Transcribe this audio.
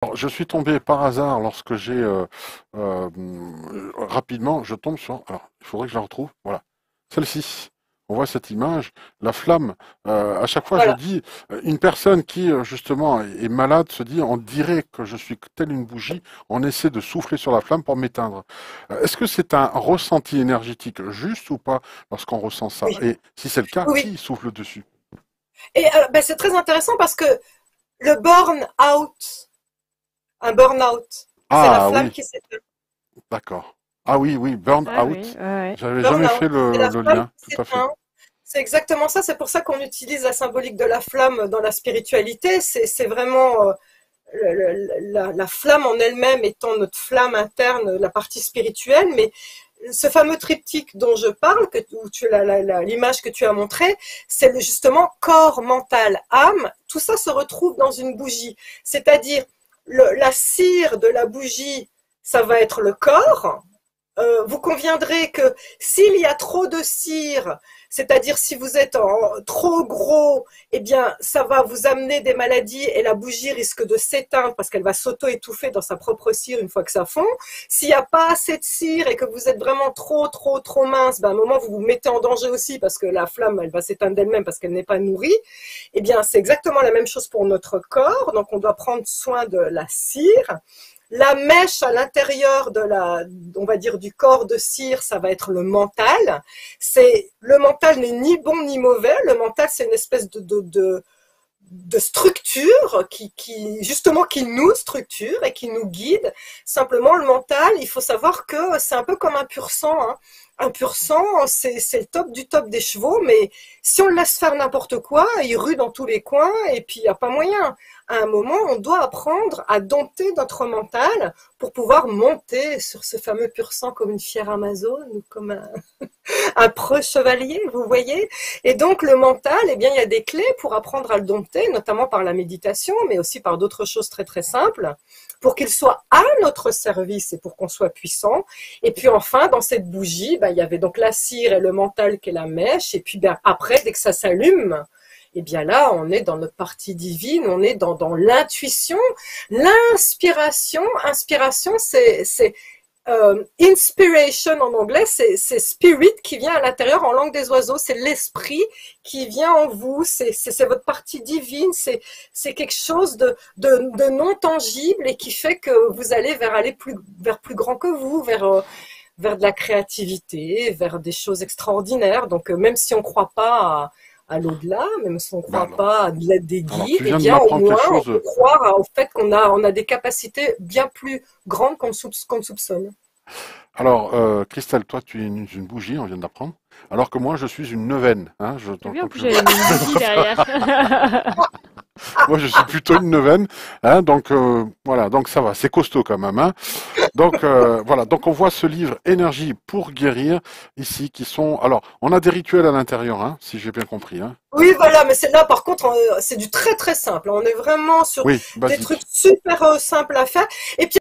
Alors, je suis tombé par hasard lorsque j'ai euh, rapidement, je tombe sur. Alors, il faudrait que je la retrouve. Voilà, celle-ci. On voit cette image, la flamme. À chaque fois, je Voilà. dis, une personne qui justement est malade se dit, on dirait que je suis telle une bougie. On essaie de souffler sur la flamme pour m'éteindre. Est-ce que c'est un ressenti énergétique juste ou pas lorsqu'on ressent ça? Oui, Et si c'est le cas, oui, oui. qui souffle dessus? Et ben, c'est très intéressant parce que le burn-out, un burn-out, c'est la Ah flamme oui, qui s'éteint. d'accord. Ah oui, oui, burn Ah oui, out. ouais, ouais. J'avais jamais Burn-out, fait c'est la le flamme lien, qui tout à fait. s'éteint. C'est exactement ça. C'est pour ça qu'on utilise la symbolique de la flamme dans la spiritualité. C'est vraiment la flamme en elle-même étant notre flamme interne, la partie spirituelle. Mais ce fameux triptyque dont je parle, où l'image que tu as montrée, c'est justement corps, mental, âme. Tout ça se retrouve dans une bougie. C'est-à-dire, la cire de la bougie, ça va être le corps. Vous conviendrez que s'il y a trop de cire, c'est-à-dire si vous êtes trop gros, eh bien, ça va vous amener des maladies et la bougie risque de s'éteindre parce qu'elle va s'auto-étouffer dans sa propre cire une fois que ça fond. S'il n'y a pas assez de cire et que vous êtes vraiment trop mince, ben, à un moment, vous vous mettez en danger aussi parce que la flamme, elle va s'éteindre d'elle-même parce qu'elle n'est pas nourrie. Eh bien, c'est exactement la même chose pour notre corps. Donc, on doit prendre soin de la cire. La mèche à l'intérieur de on va dire du corps de cire, ça va être le mental. Le mental n'est ni bon ni mauvais. Le mental, c'est une espèce de structure justement qui nous structure et qui nous guide. Simplement, le mental, il faut savoir que c'est un peu comme un pur sang, hein. Un pur sang, c'est le top du top des chevaux, mais si on le laisse faire n'importe quoi, il rue dans tous les coins et puis il n'y a pas moyen. À un moment, on doit apprendre à dompter notre mental pour pouvoir monter sur ce fameux pur sang comme une fière Amazone ou comme un preux chevalier, vous voyez. Et donc le mental, eh bien, il y a des clés pour apprendre à le dompter, notamment par la méditation, mais aussi par d'autres choses très simples, pour qu'il soit à notre service et pour qu'on soit puissant. Et puis enfin, dans cette bougie, ben, il y avait donc la cire et le mental qui est la mèche. Et puis ben, après, dès que ça s'allume, et bien là, on est dans notre partie divine, on est dans l'intuition, l'inspiration. Inspiration, c'est inspiration en anglais, c'est spirit qui vient à l'intérieur en langue des oiseaux, c'est l'esprit qui vient en vous, c'est votre partie divine, c'est quelque chose de non tangible et qui fait que vous allez vers plus grand que vous, vers de la créativité, vers des choses extraordinaires. Donc même si on ne croit pas à l'au-delà, même si on ne Ben croit pas à de l'aide des alors, tu guides, eh viens de bien au m'apprendre quelque moins on chose. peut croire au fait on a des capacités bien plus grandes qu'on ne soupçonne. Alors, Christelle, toi, tu es une bougie, on vient d'apprendre. Alors que moi, je suis une neuvaine. Hein, T'as vu, en donc plus, je, j'avais mis une bougie derrière. moi, je suis plutôt une neuvaine. Hein, donc, voilà, donc ça va, c'est costaud quand même. Hein. Donc, voilà, donc on voit ce livre Énergie pour guérir ici, qui sont. Alors, on a des rituels à l'intérieur, hein, si j'ai bien compris. Hein. Oui, voilà, mais c'est là, par contre, c'est du très simple. On est vraiment sur Oui, des trucs basique. super simples à faire. Et puis